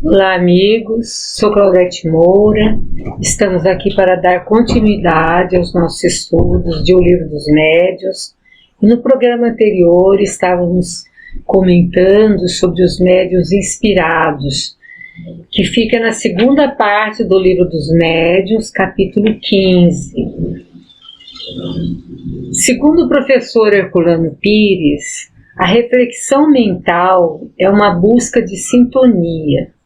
Olá, amigos, sou Claudete Moura, estamos aqui para dar continuidade aos nossos estudos de O Livro dos Médiuns. No programa anterior estávamos comentando sobre os médiuns inspirados, que fica na segunda parte do Livro dos Médiuns, capítulo 15. Segundo o professor Herculano Pires, a reflexão mental é uma busca de sintonia.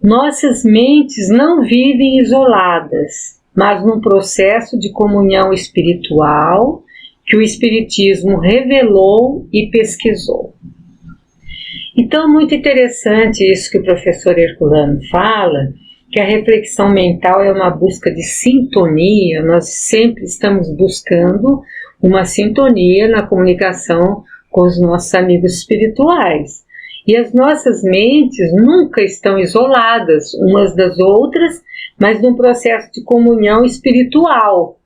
Nossas mentes não vivem isoladas, mas num processo de comunhão espiritual que o Espiritismo revelou e pesquisou. Então, muito interessante isso que o professor Herculano fala, que a reflexão mental é uma busca de sintonia. Nós sempre estamos buscando uma sintonia na comunicação com os nossos amigos espirituais. E as nossas mentes nunca estão isoladas umas das outras, mas num processo de comunhão espiritual.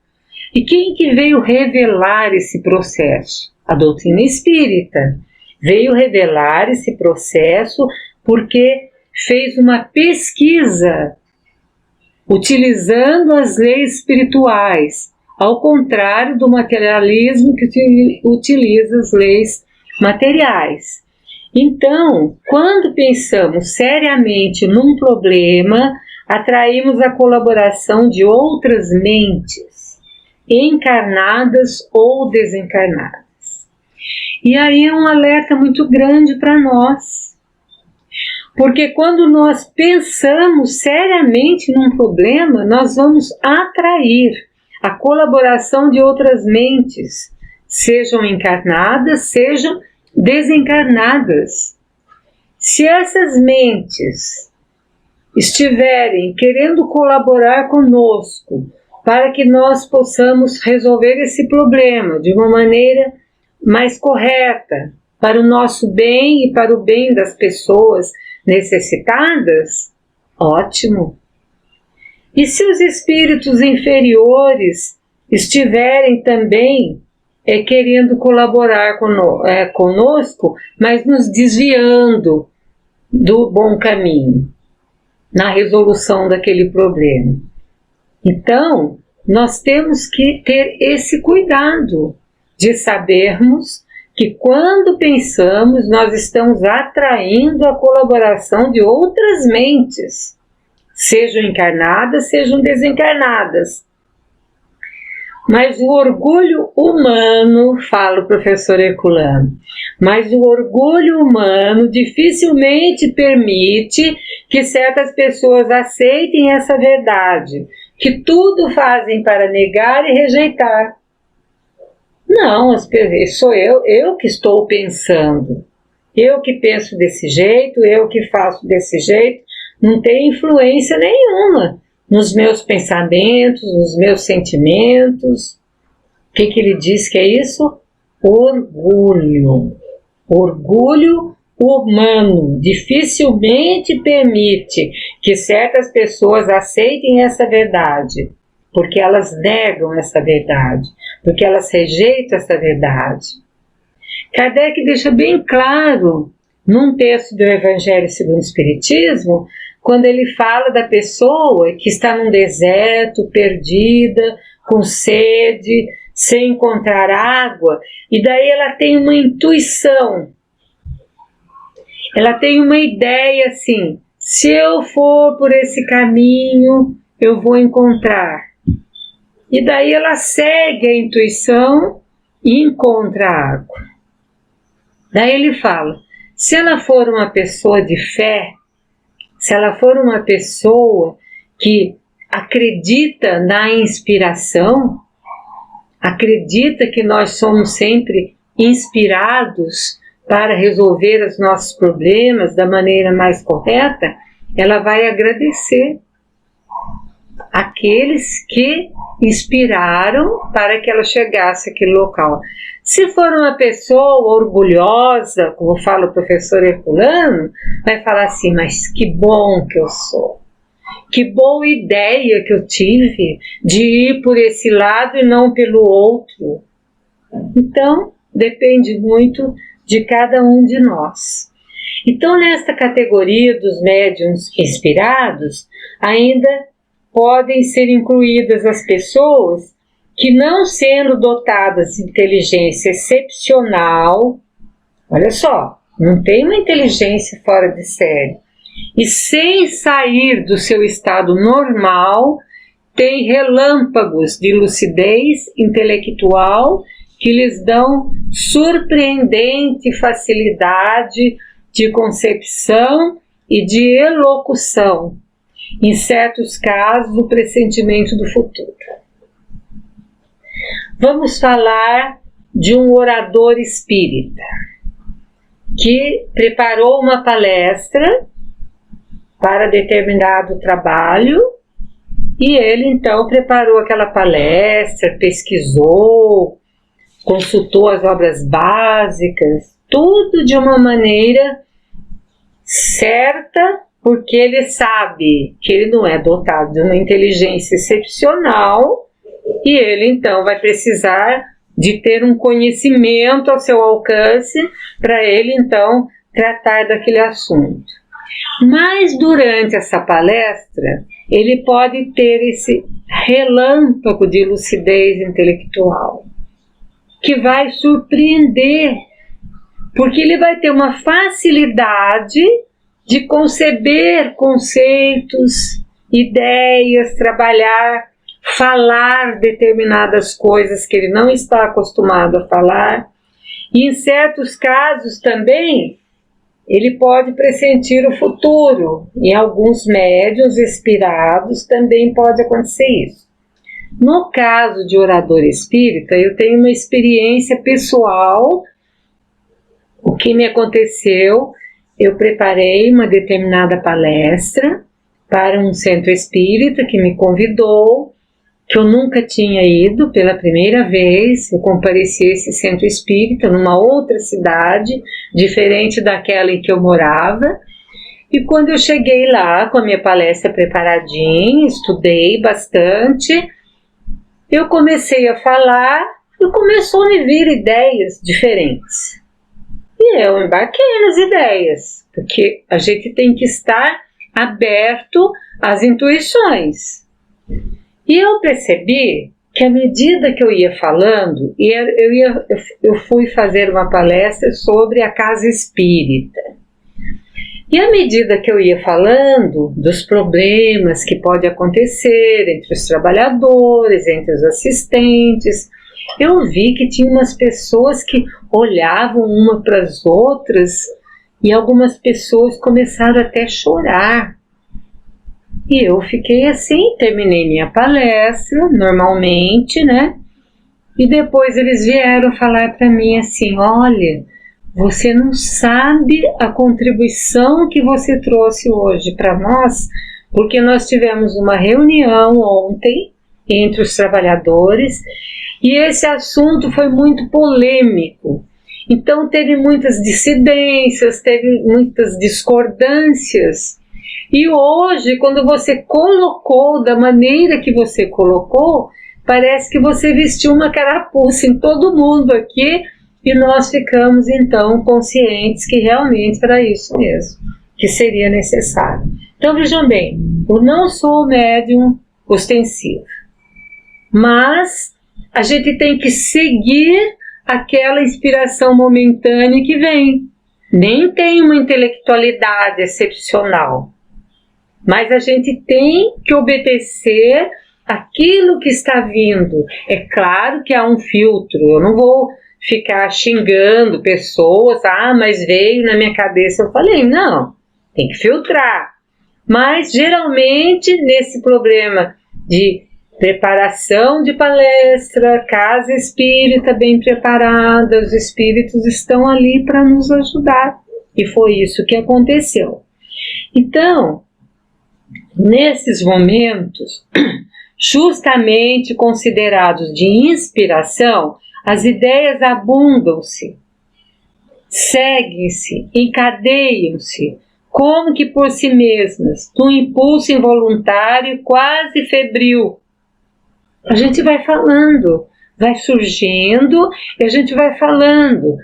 E quem que veio revelar esse processo? A doutrina espírita veio revelar esse processo porque fez uma pesquisa utilizando as leis espirituais, ao contrário do materialismo que utiliza as leis materiais. Então, quando pensamos seriamente num problema, atraímos a colaboração de outras mentes, encarnadas ou desencarnadas. E aí é um alerta muito grande para nós, porque quando nós pensamos seriamente num problema, nós vamos atrair a colaboração de outras mentes, sejam encarnadas, sejam desencarnadas. Se essas mentes estiverem querendo colaborar conosco para que nós possamos resolver esse problema de uma maneira mais correta, para o nosso bem e para o bem das pessoas necessitadas, ótimo. E se os espíritos inferiores estiverem também querendo colaborar conosco, mas nos desviando do bom caminho, na resolução daquele problema. Então, nós temos que ter esse cuidado de sabermos que quando pensamos, nós estamos atraindo a colaboração de outras mentes, sejam encarnadas, sejam desencarnadas. Mas o orgulho humano, fala o professor Herculano, mas o orgulho humano dificilmente permite que certas pessoas aceitem essa verdade, que tudo fazem para negar e rejeitar. Não, sou eu que estou pensando, eu que penso desse jeito, eu que faço desse jeito, não tem influência nenhuma nos meus pensamentos, nos meus sentimentos. O que ele diz que é isso? Orgulho. Orgulho humano dificilmente permite que certas pessoas aceitem essa verdade, porque elas negam essa verdade, porque elas rejeitam essa verdade. Kardec deixa bem claro, num texto do Evangelho segundo o Espiritismo, quando ele fala da pessoa que está num deserto, perdida, com sede, sem encontrar água, e daí ela tem uma intuição, ela tem uma ideia assim, se eu for por esse caminho, eu vou encontrar. E daí ela segue a intuição e encontra a água. Daí ele fala, se ela for uma pessoa de fé, se ela for uma pessoa que acredita na inspiração, acredita que nós somos sempre inspirados para resolver os nossos problemas da maneira mais correta, ela vai agradecer aqueles que inspiraram para que ela chegasse àquele local. Se for uma pessoa orgulhosa, como fala o professor Herculano, vai falar assim, mas que bom que eu sou. Que boa ideia que eu tive de ir por esse lado e não pelo outro. Então, depende muito de cada um de nós. Então, nesta categoria dos médiuns inspirados, ainda podem ser incluídas as pessoas que, não sendo dotadas de inteligência excepcional, olha só, não tem uma inteligência fora de série, e sem sair do seu estado normal, tem relâmpagos de lucidez intelectual que lhes dão surpreendente facilidade de concepção e de elocução, em certos casos, o pressentimento do futuro. Vamos falar de um orador espírita que preparou uma palestra para determinado trabalho e ele então preparou aquela palestra, pesquisou, consultou as obras básicas, tudo de uma maneira certa, porque ele sabe que ele não é dotado de uma inteligência excepcional e ele então vai precisar de ter um conhecimento ao seu alcance para ele então tratar daquele assunto. Mas durante essa palestra, ele pode ter esse relâmpago de lucidez intelectual, que vai surpreender, porque ele vai ter uma facilidade de conceber conceitos, ideias, trabalhar, falar determinadas coisas que ele não está acostumado a falar. E em certos casos também, ele pode pressentir o futuro. Em alguns médiuns inspirados também pode acontecer isso. No caso de orador espírita, eu tenho uma experiência pessoal. O que me aconteceu, eu preparei uma determinada palestra para um centro espírita que me convidou, que eu nunca tinha ido. Pela primeira vez eu compareci a esse centro espírita numa outra cidade, diferente daquela em que eu morava. E quando eu cheguei lá com a minha palestra preparadinha, estudei bastante, eu comecei a falar e começou a me vir ideias diferentes. E eu embarquei nas ideias, porque a gente tem que estar aberto às intuições. E eu percebi que à medida que eu ia falando, eu fui fazer uma palestra sobre a casa espírita. E à medida que eu ia falando dos problemas que pode acontecer entre os trabalhadores, entre os assistentes, eu vi que tinha umas pessoas que olhavam uma para as outras e algumas pessoas começaram até a chorar. E eu fiquei assim, terminei minha palestra, normalmente, né? E depois eles vieram falar para mim assim, olha, você não sabe a contribuição que você trouxe hoje para nós, porque nós tivemos uma reunião ontem entre os trabalhadores e esse assunto foi muito polêmico. Então teve muitas dissidências, teve muitas discordâncias. E hoje, quando você colocou da maneira que você colocou, parece que você vestiu uma carapuça em todo mundo aqui e nós ficamos então conscientes que realmente era isso mesmo, que seria necessário. Então vejam bem, eu não sou médium ostensivo, mas a gente tem que seguir aquela inspiração momentânea que vem. Nem tem uma intelectualidade excepcional, mas a gente tem que obedecer aquilo que está vindo. É claro que há um filtro, eu não vou ficar xingando pessoas, mas veio na minha cabeça, eu falei, não, tem que filtrar. Mas geralmente nesse problema de preparação de palestra, casa espírita bem preparada, os espíritos estão ali para nos ajudar. E foi isso que aconteceu. Então, nesses momentos, justamente considerados de inspiração, as ideias abundam-se, seguem-se, encadeiam-se, como que por si mesmas, num impulso involuntário quase febril. A gente vai falando, vai surgindo e a gente vai falando,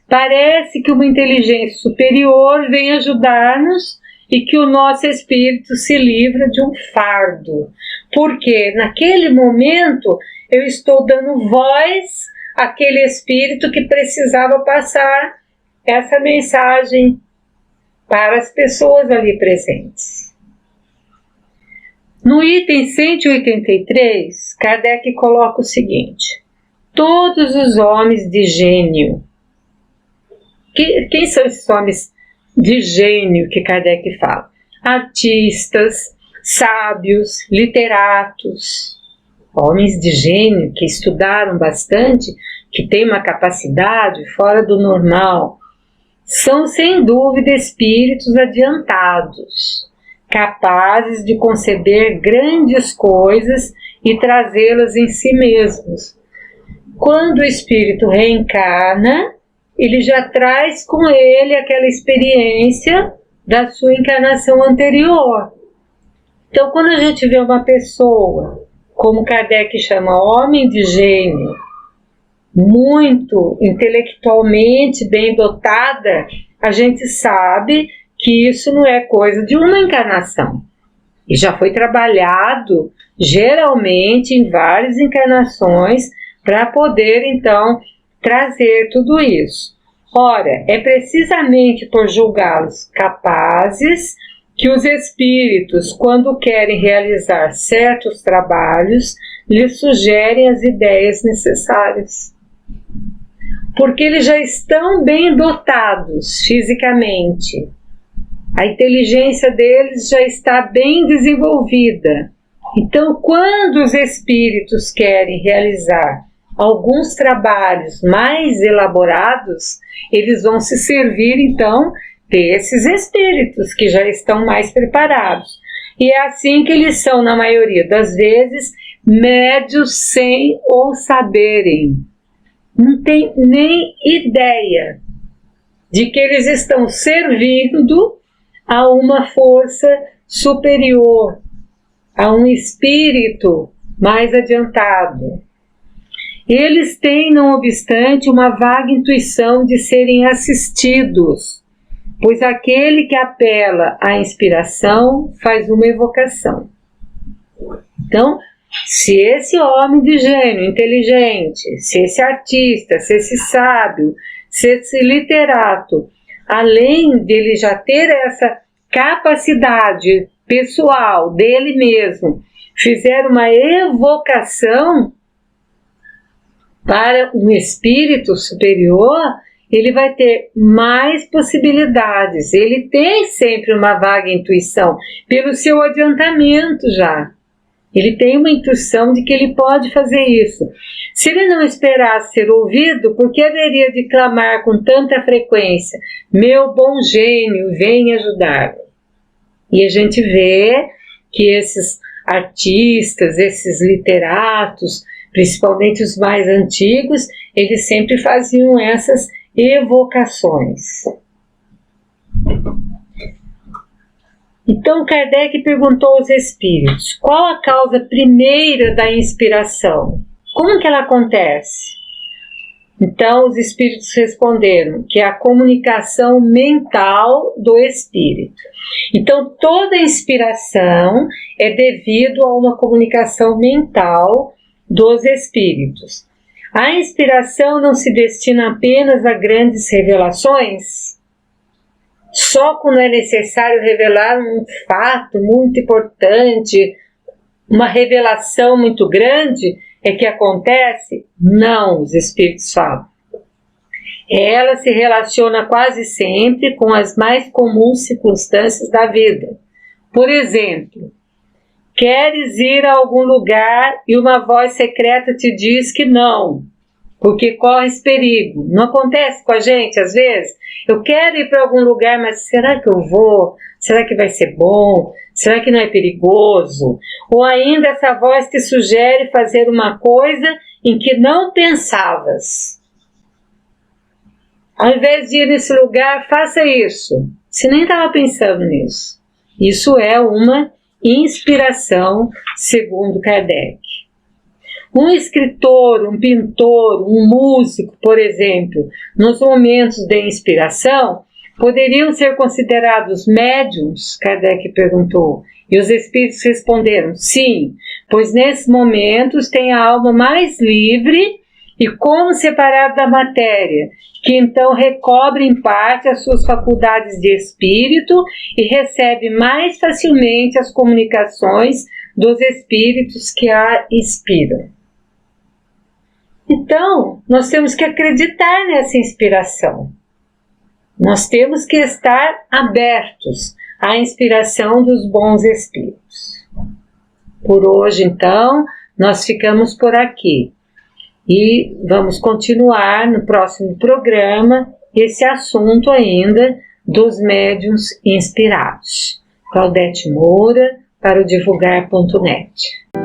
Parece que uma inteligência superior vem ajudar-nos e que o nosso espírito se livra de um fardo, porque naquele momento eu estou dando voz àquele espírito que precisava passar essa mensagem para as pessoas ali presentes. No item 183, Kardec coloca o seguinte: todos os homens de gênio. Quem são esses homens de gênio que Kardec fala? Artistas, sábios, literatos, homens de gênio que estudaram bastante, que têm uma capacidade fora do normal, são sem dúvida espíritos adiantados, capazes de conceber grandes coisas e trazê-las em si mesmos. Quando o espírito reencarna, ele já traz com ele aquela experiência da sua encarnação anterior. Então, quando a gente vê uma pessoa, como Kardec chama, homem de gênio, muito intelectualmente bem dotada, a gente sabe que isso não é coisa de uma encarnação. E já foi trabalhado, geralmente, em várias encarnações, para poder, então, trazer tudo isso. Ora, é precisamente por julgá-los capazes que os espíritos, quando querem realizar certos trabalhos, lhes sugerem as ideias necessárias. Porque eles já estão bem dotados fisicamente. A inteligência deles já está bem desenvolvida. Então, quando os espíritos querem realizar alguns trabalhos mais elaborados, eles vão se servir, então, desses espíritos que já estão mais preparados. E é assim que eles são, na maioria das vezes, médios sem ou saberem. Não tem nem ideia de que eles estão servindo a uma força superior, a um espírito mais adiantado. Eles têm, não obstante, uma vaga intuição de serem assistidos, pois aquele que apela à inspiração faz uma evocação. Então, se esse homem de gênio inteligente, se esse artista, se esse sábio, se esse literato, além dele já ter essa capacidade pessoal dele mesmo, fizer uma evocação para um espírito superior, ele vai ter mais possibilidades. Ele tem sempre uma vaga intuição, pelo seu adiantamento já. Ele tem uma intuição de que ele pode fazer isso. Se ele não esperasse ser ouvido, por que haveria de clamar com tanta frequência: meu bom gênio, vem ajudar-me? E a gente vê que esses artistas, esses literatos, principalmente os mais antigos, eles sempre faziam essas evocações. Então Kardec perguntou aos espíritos: qual a causa primeira da inspiração? Como que ela acontece? Então os espíritos responderam que é a comunicação mental do espírito. Então toda inspiração é devido a uma comunicação mental dos espíritos. A inspiração não se destina apenas a grandes revelações? Só quando é necessário revelar um fato muito importante, uma revelação muito grande, é que acontece? Não, os espíritos falam. Ela se relaciona quase sempre com as mais comuns circunstâncias da vida. Por exemplo, queres ir a algum lugar e uma voz secreta te diz que não, porque corres perigo. Não acontece com a gente às vezes? Eu quero ir para algum lugar, mas será que eu vou? Será que vai ser bom? Será que não é perigoso? Ou ainda essa voz te sugere fazer uma coisa em que não pensavas. Ao invés de ir nesse lugar, faça isso. Você nem estava pensando nisso. Isso é uma inspiração, segundo Kardec. Um escritor, um pintor, um músico, por exemplo, nos momentos de inspiração, poderiam ser considerados médiums? Kardec perguntou. E os espíritos responderam: sim, pois nesses momentos tem a alma mais livre e como separada da matéria, que então recobre em parte as suas faculdades de espírito e recebe mais facilmente as comunicações dos espíritos que a inspiram. Então, nós temos que acreditar nessa inspiração. Nós temos que estar abertos à inspiração dos bons espíritos. Por hoje, então, nós ficamos por aqui. E vamos continuar no próximo programa esse assunto ainda dos médiuns inspirados. Claudete Moura, para o divulgar.net.